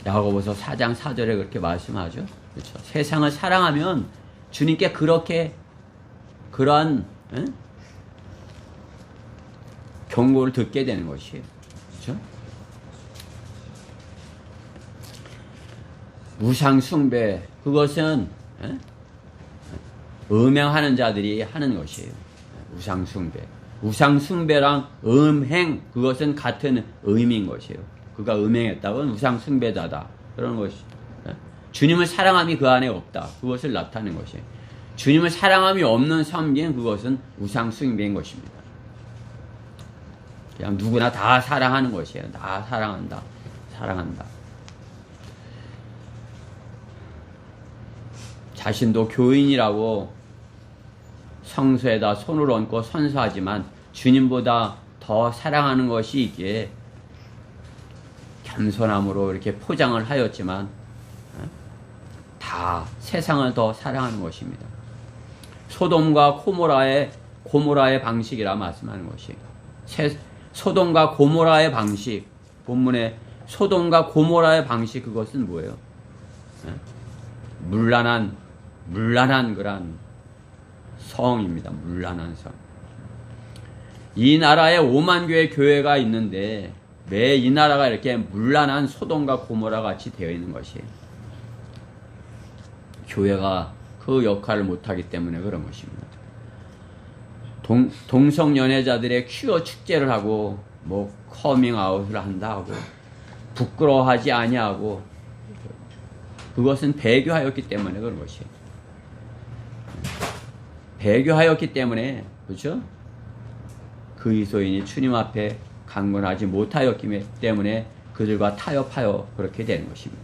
야고보서 4장 4절에 그렇게 말씀하죠. 그렇죠? 세상을 사랑하면 주님께 그렇게 그러한 경고를 듣게 되는 것이에요. 그렇죠? 우상 숭배, 그것은 음행하는 자들이 하는 것이에요. 우상 숭배. 우상 숭배랑 음행, 그것은 같은 의미인 것이에요. 그가 음행했다고는 우상 숭배자다, 그런 것이. 주님을 사랑함이 그 안에 없다, 그것을 나타내는 것이에요. 주님을 사랑함이 없는 섬기는, 그것은 우상 숭배인 것입니다. 그냥 누구나 다 사랑하는 것이에요. 다 사랑한다, 사랑한다. 자신도 교인이라고 성소에다 손을 얹고 선서하지만 주님보다 더 사랑하는 것이 있기에 겸손함으로 이렇게 포장을 하였지만 다 세상을 더 사랑하는 것입니다. 소돔과 고모라의 방식이라 말씀하는 것이, 소돔과 고모라의 방식, 본문에 소돔과 고모라의 방식, 그것은 뭐예요? 물란한 그런 성입니다. 물란한 성. 이 나라에 5만 개의 교회가 있는데 매 이 나라가 이렇게 물란한 소돔과 고모라 같이 되어 있는 것이에요. 교회가 그 역할을 못하기 때문에 그런 것입니다. 동성 연애자들의 퀴어 축제를 하고 뭐 커밍아웃을 한다 하고 부끄러워하지 아니하고, 그것은 배교하였기 때문에 그런 것이에요. 배교하였기 때문에, 그렇죠? 그리스도인이 주님 앞에 강건하지 못하였기 때문에 그들과 타협하여 그렇게 되는 것입니다.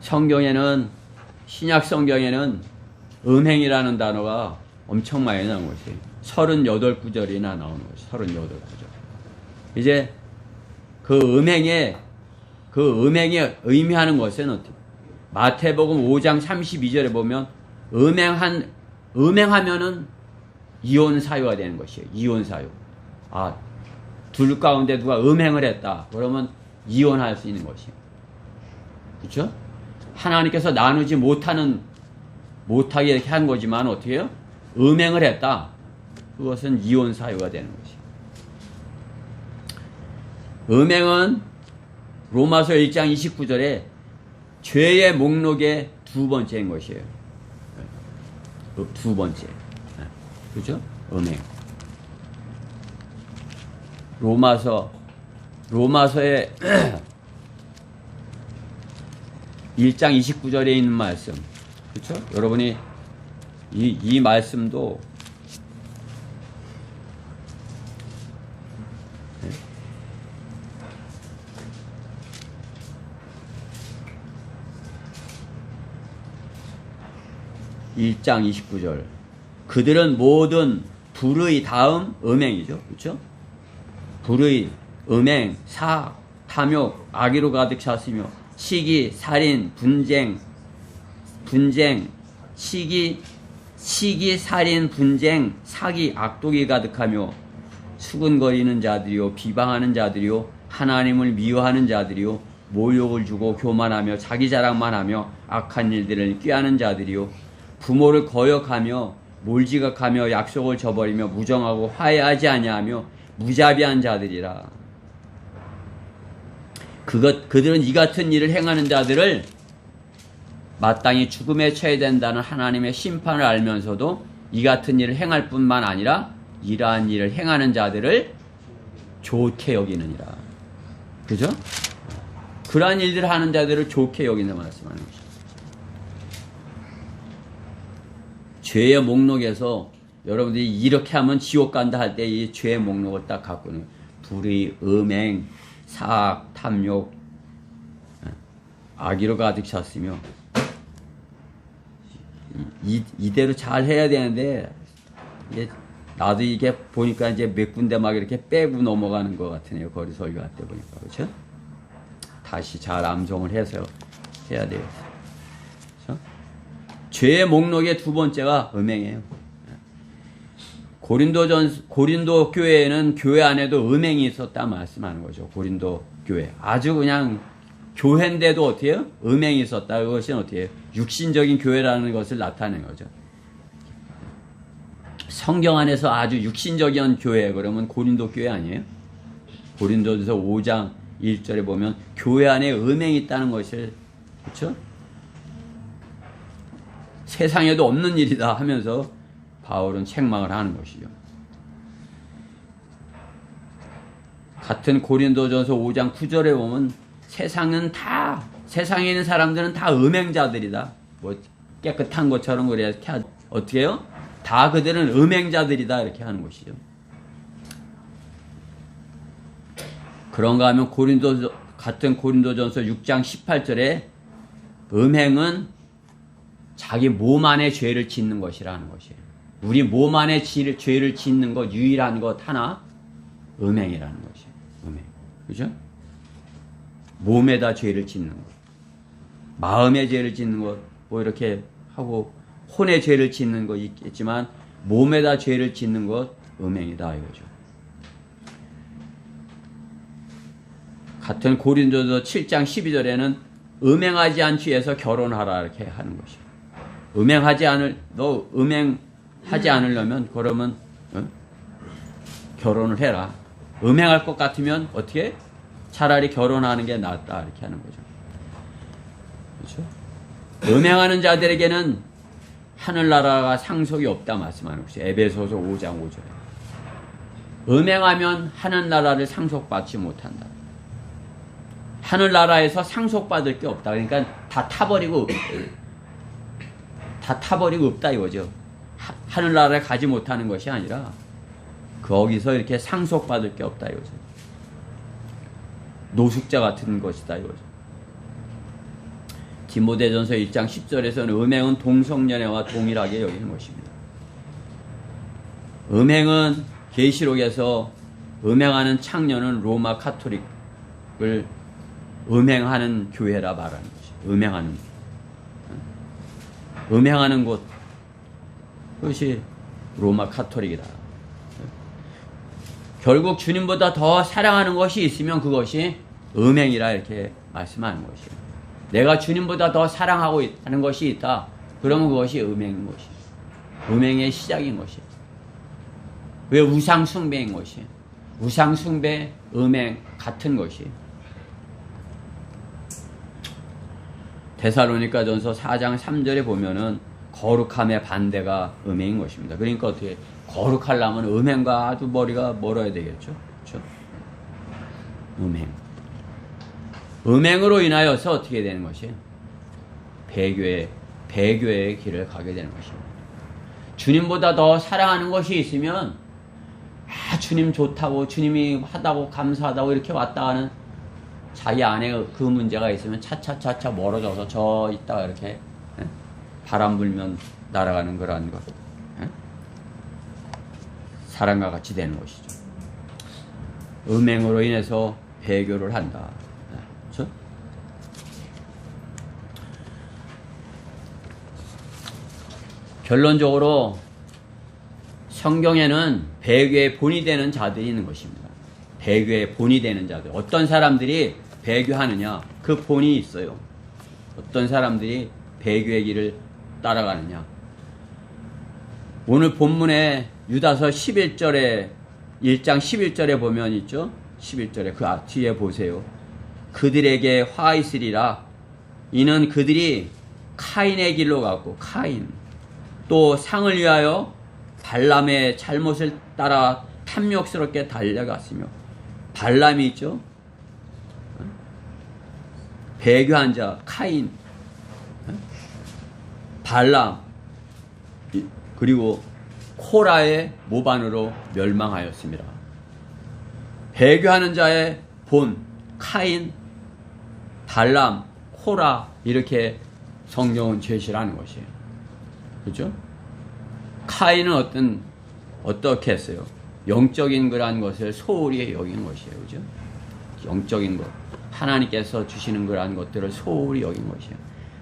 성경에는, 신약 성경에는 음행이라는 단어가 엄청 많이 나온 것이에요. 38구절이나 나오는 것이에요. 38구절. 이제 그 음행이 의미하는 것은 어떻게? 마태복음 5장 32절에 보면 음행하면은 이혼 사유가 되는 것이에요. 이혼 사유. 둘 가운데 누가 음행을 했다, 그러면 이혼할 수 있는 것이에요. 그렇죠? 하나님께서 나누지 못하게 이렇게 한 거지만 어떻게 해요? 음행을 했다, 그것은 이혼 사유가 되는 것이에요. 음행은 로마서 1장 29절에 죄의 목록의 두 번째인 것이에요. 두 번째. 그죠? 음행. 로마서의 1장 29절에 있는 말씀. 그렇죠? 여러분이 이 말씀도 1장 29절. 그들은 모든 불의 다음 음행이죠. 그렇죠? 불의, 음행, 사악, 탐욕, 악의로 가득 찼으며 시기, 살인, 분쟁, 시기, 살인, 분쟁, 사기, 악독이 가득하며 수근거리는 자들이요, 비방하는 자들이요, 하나님을 미워하는 자들이요, 모욕을 주고 교만하며 자기 자랑만 하며 악한 일들을 꾀하는 자들이요, 부모를 거역하며 몰지각하며 약속을 저버리며 무정하고 화해하지 아니하며 무자비한 자들이라. 그들은 이 같은 일을 행하는 자들을 마땅히 죽음에 처해야 된다는 하나님의 심판을 알면서도 이 같은 일을 행할 뿐만 아니라 이러한 일을 행하는 자들을 좋게 여기느니라. 그죠? 그러한 일들을 하는 자들을 좋게 여긴다 말씀하는 것이죠. 죄의 목록에서 여러분들이 이렇게 하면 지옥 간다 할 때 이 죄의 목록을 딱 갖고는 불의, 음행, 사악, 탐욕, 악의로 가득 찼으며, 이대로 잘 해야 되는데 나도 이게 보니까 이제 몇 군데 막 이렇게 빼고 넘어가는 것 같으네요. 거리 설교할 때 보니까. 그렇죠? 다시 잘 암송을 해서 해야 돼요. 그렇죠? 죄의 목록의 두 번째가 음행이에요. 고린도 교회에는 교회 안에도 음행이 있었다 말씀하는 거죠. 고린도 교회. 아주 그냥 교회인데도 어떻게 해요? 음행이 있었다. 그것이 어떻게 해요? 육신적인 교회라는 것을 나타내는 거죠. 성경 안에서 아주 육신적인 교회, 그러면 고린도 교회 아니에요? 고린도전서 5장 1절에 보면 교회 안에 음행이 있다는 것을, 그렇죠? 세상에도 없는 일이다 하면서 바울은 책망을 하는 것이죠. 같은 고린도전서 5장 9절에 보면 세상에 있는 사람들은 다 음행자들이다. 뭐 깨끗한 것처럼 그렇게 어떻게 해요? 다 그들은 음행자들이다 이렇게 하는 것이죠. 그런가 하면 같은 고린도전서 6장 18절에 음행은 자기 몸 안에 죄를 짓는 것이라는 것이에요. 우리 몸 안에 죄를 짓는 것 유일한 것 하나 음행이라는 것이에요. 음행. 그죠? 몸에다 죄를 짓는 것. 마음에 죄를 짓는 것 뭐 이렇게 하고 혼에 죄를 짓는 것 있겠지만 몸에다 죄를 짓는 것 음행이다 이거죠. 같은 고린도서 7장 12절에는 음행하지 않기 위해서 결혼하라 이렇게 하는 것이에요. 너 음행하지 않으려면 그러면 결혼을 해라. 음행할 것 같으면 어떻게? 차라리 결혼하는 게 낫다 이렇게 하는 거죠. 그렇죠? 음행하는 자들에게는 하늘나라가 상속이 없다 말씀하는 것이 에베소서 5장 5절에. 음행하면 하늘나라를 상속받지 못한다. 하늘나라에서 상속받을 게 없다. 그러니까 다 타버리고 없다 이거죠. 하늘나라에 가지 못하는 것이 아니라 거기서 이렇게 상속받을 게 없다 이거죠. 노숙자 같은 것이다 이거죠. 디모데전서 1장 10절에서는 음행은 동성연애와 동일하게 여기는 것입니다. 음행은 계시록에서 음행하는 창녀는 로마 카톨릭을 음행하는 교회라 말하는 것이. 음행하는 곳, 그것이 로마 카톨릭이다. 결국 주님보다 더 사랑하는 것이 있으면 그것이 음행이라 이렇게 말씀하는 것이에요. 내가 주님보다 더 사랑하고 있다는 것이 있다. 그러면 그것이 음행인 것이에요. 음행의 시작인 것이에요. 왜 우상숭배인 것이에요. 우상숭배, 음행 같은 것이에요. 데살로니가전서 4장 3절에 보면은 거룩함의 반대가 음행인 것입니다. 그러니까 어떻게 거룩하려면 음행과 아주 머리가 멀어야 되겠죠. 그렇죠? 음행으로 인하여서 어떻게 되는 것이에요? 배교의 길을 가게 되는 것입니다. 주님보다 더 사랑하는 것이 있으면 주님 좋다고 주님이 하다고 감사하다고 이렇게 왔다 하는 자기 안에 그 문제가 있으면 차차차차 멀어져서 저 있다가 이렇게 바람 불면 날아가는 그러한 것. 사랑과 같이 되는 것이죠. 음행으로 인해서 배교를 한다. 그렇죠? 결론적으로 성경에는 배교의 본이 되는 자들이 있는 것입니다. 배교의 본이 되는 자들. 어떤 사람들이 배교하느냐? 그 본이 있어요. 어떤 사람들이 배교의 길을 따라가느냐? 오늘 본문에 유다서 11장 11절에 보면 있죠? 11절에 그 뒤에 보세요. 그들에게 화 있으리라. 이는 그들이 카인의 길로 갔고, 카인. 또 상을 위하여 발람의 잘못을 따라 탐욕스럽게 달려갔으며, 발람이 있죠? 배교한 자, 카인. 발람. 그리고 코라의 모반으로 멸망하였습니다. 배교하는 자의 본, 카인, 발람, 코라, 이렇게 성경은 제시를 하는 것이에요. 그렇죠? 카인은 어떻게 했어요? 영적인 그러한 것을 소홀히 여긴 것이에요. 그죠? 영적인 것. 하나님께서 주시는 그러한 것들을 소홀히 여긴 것이에요.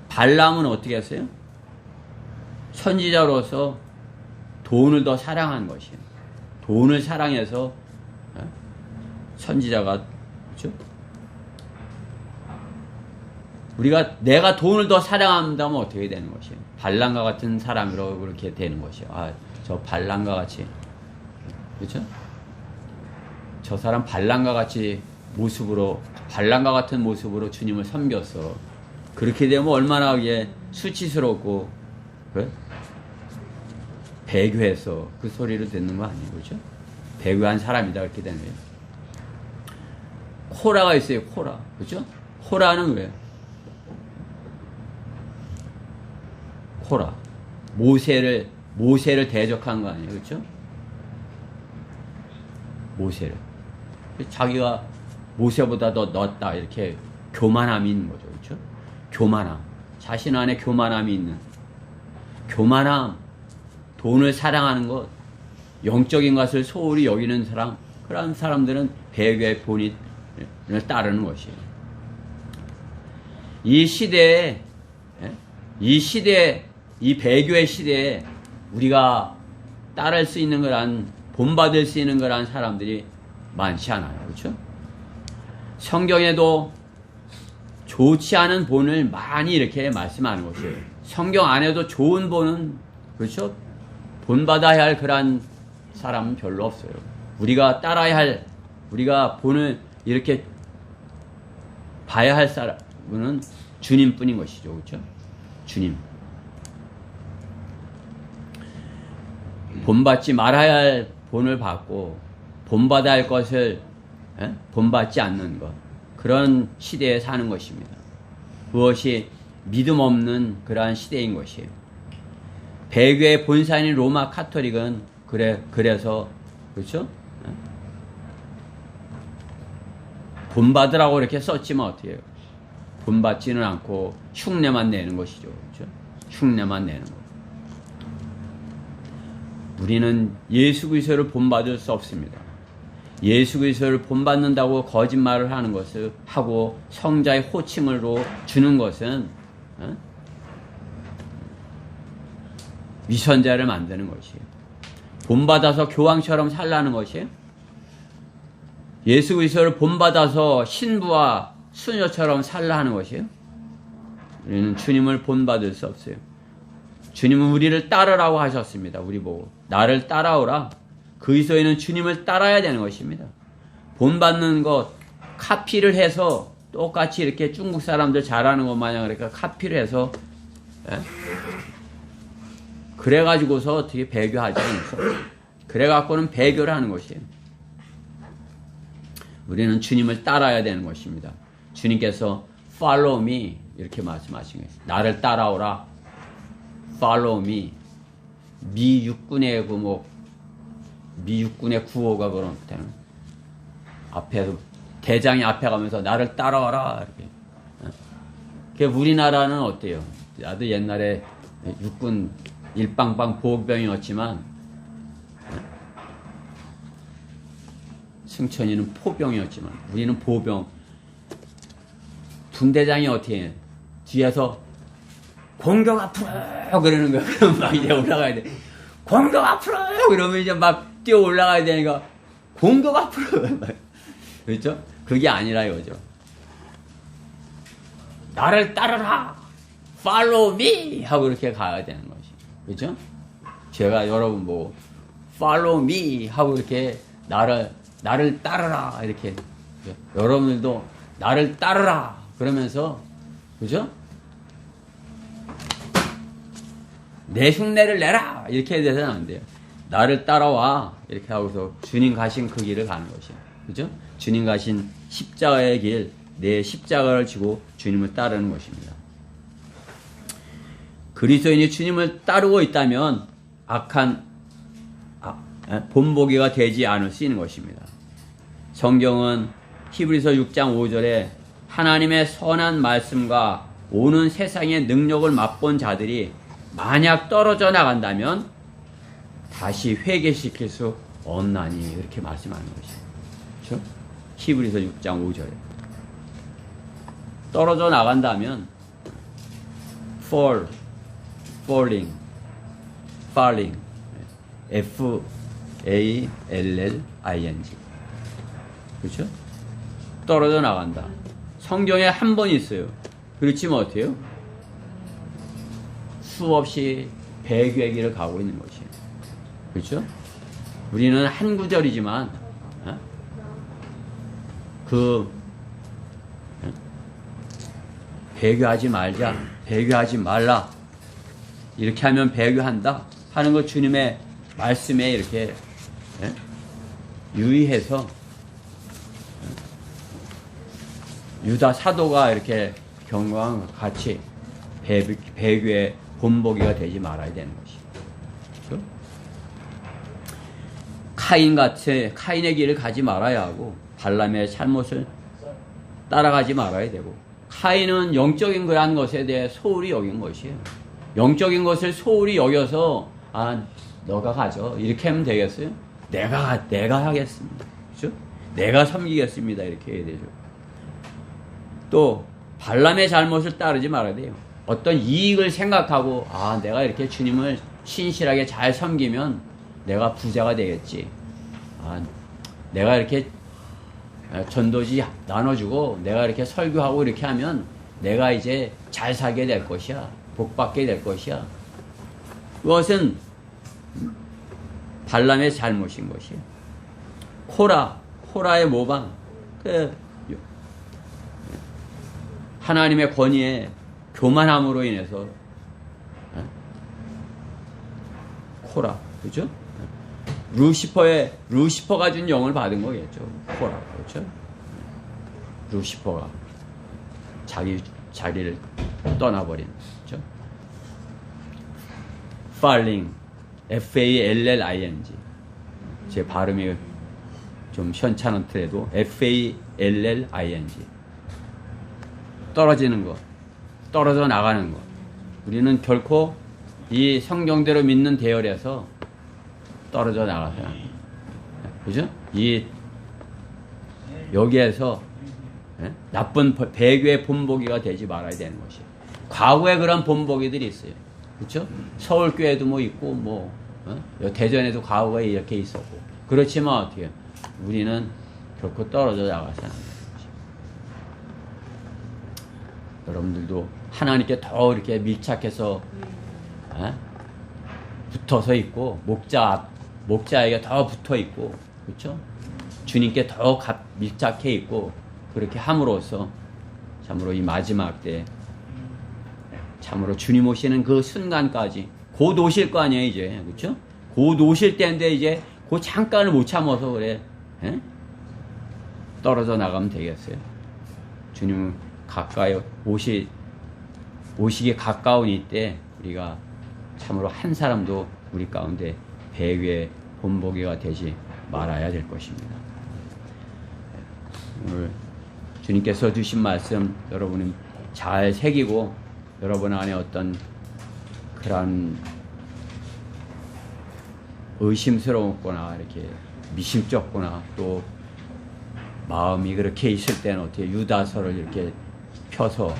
발람은 어떻게 했어요? 선지자로서 돈을 더 사랑한 것이에요. 돈을 사랑해서 선지자가, 그렇죠? 우리가 내가 돈을 더 사랑한다면 어떻게 되는 것이에요? 발람과 같은 사람으로 그렇게 되는 것이에요. 아, 저 발람과 같이, 그렇죠? 저 사람 발람과 같이 발람과 같은 모습으로 주님을 섬겼어. 그렇게 되면 얼마나 그게 수치스럽고, 그래? 배교해서 그 소리를 듣는 거 아니에요, 그렇죠? 배교한 사람이다, 그렇게 되는 거예요. 코라가 있어요, 코라, 그렇죠? 코라는 왜? 코라, 모세를 대적한 거 아니에요, 그렇죠? 모세를 자기가 모세보다 더 낫다 이렇게 교만함이 있는 거죠, 그렇죠? 교만함, 자신 안에 교만함이 있는 교만함, 돈을 사랑하는 것, 영적인 것을 소홀히 여기는 사람, 그런 사람들은 배교의 본인을 따르는 것이에요. 이 시대에, 이 배교의 시대에 우리가 따를 수 있는 거란, 본받을 수 있는 거란 사람들이 많지 않아요. 그렇죠? 성경에도 좋지 않은 본을 많이 이렇게 말씀하는 것이에요. 성경 안에도 좋은 본은, 그렇죠? 본받아야 할 그런 사람은 별로 없어요. 우리가 따라야 할, 우리가 본을 이렇게 봐야 할 사람은 주님뿐인 것이죠. 그렇죠? 주님. 본받지 말아야 할 본을 받고 본받아야 할 것을 본받지 않는 것, 그런 시대에 사는 것입니다. 그것이 믿음 없는 그러한 시대인 것이에요. 배교의 본산인 로마 카톨릭은 그래서 그렇죠? 본받으라고 이렇게 썼지만 어떻게 해요? 본받지는 않고 흉내만 내는 것이죠. 그렇죠? 흉내만 내는 것. 우리는 예수 그리스도를 본받을 수 없습니다. 예수 그리스도를 본받는다고 거짓말을 하는 것을 하고 성자의 호칭으로 주는 것은 위선자를 만드는 것이에요. 본받아서 교황처럼 살라는 것이에요. 예수 그리스도를 본받아서 신부와 수녀처럼 살라 하는 것이에요. 우리는 주님을 본받을 수 없어요. 주님은 우리를 따르라고 하셨습니다. 우리 보고 나를 따라오라. 그리스도에는 주님을 따라야 되는 것입니다. 본받는 것, 카피를 해서 똑같이 이렇게 중국 사람들 잘하는 것 마냥 그러니까 카피를 해서 그래가지고서 어떻게 배교하지 않았어. 그래갖고는 배교를 하는 것이에요. 우리는 주님을 따라야 되는 것입니다. 주님께서 follow me 이렇게 말씀하신 거예요. 나를 따라오라. follow me. 미 육군의 구호가 그런 때는 앞에서 대장이 앞에 가면서 나를 따라와라 이렇게. 그 우리나라는 어때요? 나도 옛날에 육군 일방방 보병이었지만 승천이는 포병이었지만 우리는 보병. 분대장이 어떻게 해? 뒤에서 공격 앞으로 그러는 거야. 그럼 막 이제 올라가야 돼. 공격 앞으로 그러면 이제 막 뛰어 올라가야 되니까 공격 앞으로 그렇죠? 그게 아니라 이거죠. 나를 따르라. Follow me 하고 이렇게 가야 되는 것이. 그렇죠? 제가 여러분 보고 Follow me 하고 이렇게 나를 따르라 이렇게. 여러분들도 나를 따르라 그러면서 그죠? 내 흉내를 내라 이렇게 돼서는 안 돼요. 나를 따라와 이렇게 하고서 주님 가신 그 길을 가는 것이에요. 그죠? 주님 가신 십자가의 길, 내 십자가를 지고 주님을 따르는 것입니다. 그리스도인이 주님을 따르고 있다면 악한 본보기가 되지 않을 수 있는 것입니다. 성경은 히브리서 6장 5절에 하나님의 선한 말씀과 오는 세상의 능력을 맛본 자들이 만약 떨어져 나간다면 다시 회개시킬 수 없나니 이렇게 말씀하는 것이죠. 그렇죠? 히브리서 6장 5절에 떨어져 나간다면 falling, F-A-L-L-I-N-G. 그렇죠? 떨어져 나간다. 성경에 한 번 있어요. 그렇지만 어때요? 수없이 100여 길을 가고 있는 것이에요. 그렇죠? 우리는 한 구절이지만 배교하지 말자, 배교하지 말라, 이렇게 하면 배교한다 하는 것 주님의 말씀에 이렇게 유의해서 유다 사도가 이렇게 경고한 것 같이 배교의 본보기가 되지 말아야 되는 것이죠. 그렇죠? 카인의 길을 가지 말아야 하고 발람의 잘못을 따라가지 말아야 되고, 카인은 영적인 그러한 것에 대해 소홀히 여긴 것이에요. 영적인 것을 소홀히 여겨서 너가 가져 이렇게 하면 되겠어요? 내가 하겠습니다. 그렇죠? 내가 섬기겠습니다. 이렇게 해야 되죠. 또 발람의 잘못을 따르지 말아야 돼요. 어떤 이익을 생각하고 내가 이렇게 주님을 신실하게 잘 섬기면 내가 부자가 되겠지. 내가 이렇게 전도지 나눠주고 내가 이렇게 설교하고 이렇게 하면 내가 이제 잘 살게 될 것이야. 복 받게 될 것이야. 그것은 발람의 잘못인 것이에요. 코라의 모방. 하나님의 권위에 교만함으로 인해서 코라, 그죠? 루시퍼가 준 영을 받은 거겠죠. 코라, 그렇죠? 루시퍼가 자리를 떠나버린, 그렇죠? falling, F-A-L-L-I-N-G. 제 발음이 좀 현찮은데도 F-A-L-L-I-N-G. 떨어지는 것, 떨어져 나가는 것. 우리는 결코 이 성경대로 믿는 대열에서 떨어져 나가서야 합니다. 그죠? 여기에서 나쁜 배교의 본보기가 되지 말아야 되는 것이에요. 과거에 그런 본보기들이 있어요. 그렇죠? 서울교회도 있고 대전에도 과거에 이렇게 있었고. 그렇지만 어떻게 우리는 결코 떨어져 나가서는 안 돼요. 여러분들도 하나님께 더 이렇게 밀착해서 붙어서 있고, 목자에게 더 붙어 있고, 그렇죠? 주님께 더 밀착해 있고, 그렇게 함으로써 참으로 이 마지막 때 참으로 주님 오시는 그 순간까지 곧 오실 거 아니에요, 이제. 그렇죠? 곧 오실 때인데 이제 그 잠깐을 못 참아서 그래. 떨어져 나가면 되겠어요. 주님 가까이 오시기 가까운 이때 우리가 참으로 한 사람도 우리 가운데 배교의 본보기가 되지 말아야 될 것입니다. 오늘 주님께서 주신 말씀 여러분이 잘 새기고 여러분 안에 어떤 그런 의심스러웠거나 이렇게 미심쩍거나 또 마음이 그렇게 있을 때는 어떻게 유다서를 이렇게 펴서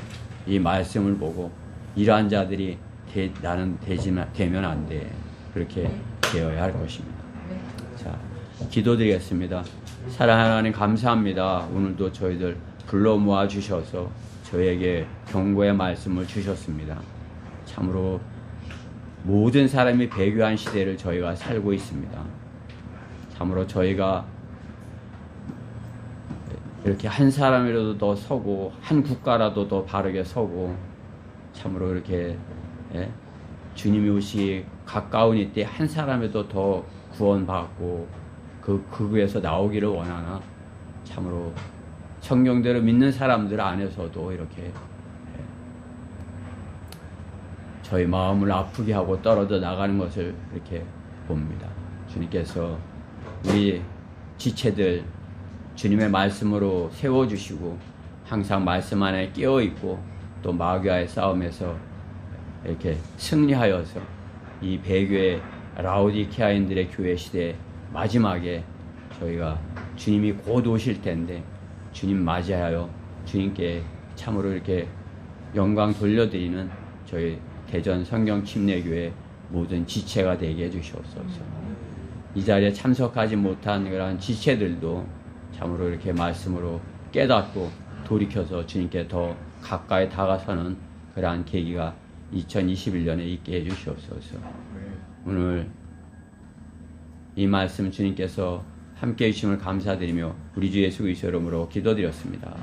이 말씀을 보고 이러한 자들이 나는 되면 안 돼. 그렇게 되어야 할 것입니다. 자, 기도드리겠습니다. 사랑하는 하나님 감사합니다. 오늘도 저희들 불러 모아 주셔서 저에게 경고의 말씀을 주셨습니다. 참으로 모든 사람이 배교한 시대를 저희가 살고 있습니다. 참으로 저희가 이렇게 한 사람이라도 더 서고 한 국가라도 더 바르게 서고 참으로 이렇게 주님이 오시기 가까운 이때 한 사람에도 더 구원받고 그 위에서 나오기를 원하나 참으로 성경대로 믿는 사람들 안에서도 이렇게 저희 마음을 아프게 하고 떨어져 나가는 것을 이렇게 봅니다. 주님께서 우리 지체들 주님의 말씀으로 세워주시고 항상 말씀 안에 끼어있고 또 마귀와의 싸움에서 이렇게 승리하여서 이 배교의 라오디케아인들의 교회 시대 마지막에 저희가 주님이 곧 오실 텐데 주님 맞이하여 주님께 참으로 이렇게 영광 돌려드리는 저희 대전 성경 침례교회 모든 지체가 되게 해주시옵소서. 이 자리에 참석하지 못한 그런 지체들도 참으로 이렇게 말씀으로 깨닫고 돌이켜서 주님께 더 가까이 다가서는 그러한 계기가 2021년에 있게 해주시옵소서. 오늘 이 말씀 주님께서 함께 해주심을 감사드리며 우리 주 예수 그리스도 이름으로 기도드렸습니다.